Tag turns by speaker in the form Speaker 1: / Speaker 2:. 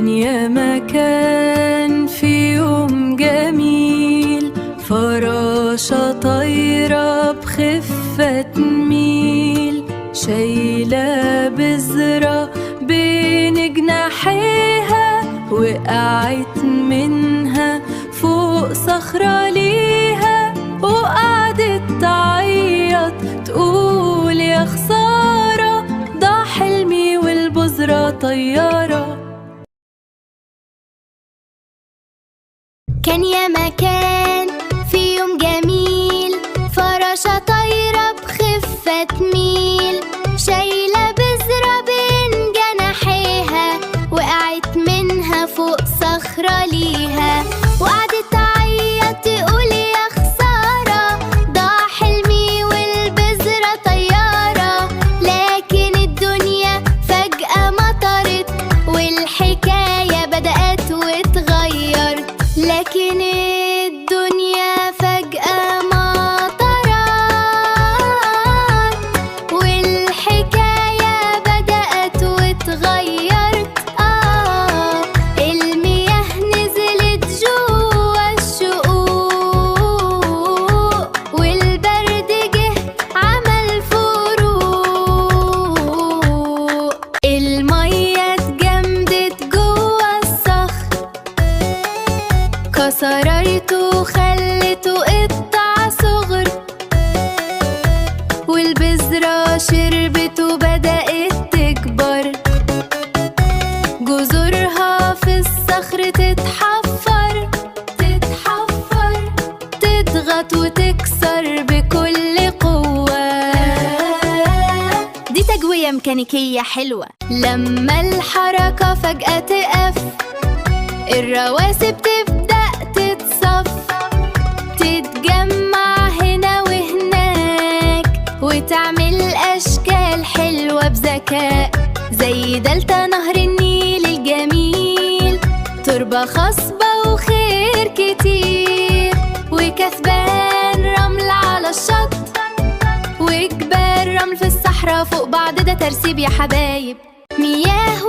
Speaker 1: كان يا مكان في يوم جميل، فراشة طايرة بخفة تميل، شايلة بذرة بين جناحيها، وقعت منها فوق صخرة ليها، وقعدت تعيط تقول يا خسارة، ضاع حلمي والبذرة طيارة.
Speaker 2: كان يا مكان في يوم جميل، فراشة طايرة بخفة تميل، شايلة بذرة بين جناحيها، وقعت منها فوق صخرة ليها، وقعدت تعيط تقول يا خسارة، ضاع حلمي والبذرة طيارة. لكن الدنيا فجأة مطرت، والحكاية بدأت واتغير. لكن الدنيا فجأة مطرت، والحكاية بدأت واتغيرت. المياه نزلت جوا الشقوق، والبرد جه عمل فروق. المية اتجمدت جوا الصخر، كسرته خلته قطع صغر، والبذرة شربت وبدأت تكبر، جذورها في الصخر تتحفر تضغط وتكسر بكل قوة. دي تجوية ميكانيكية حلوة. لما الحركة فجأة تقف، الرواسب تبدأ تتصف، تتجمع هنا وهناك، وتعمل أشكال حلوة بذكاء، زي دلتا نهر النيل الجميل، تربة خصبة وخير كتير، وكثبان رمل على الشط، وجبال رمل في الصحراء فوق بعض. ده ترسيب يا حبايب، مياه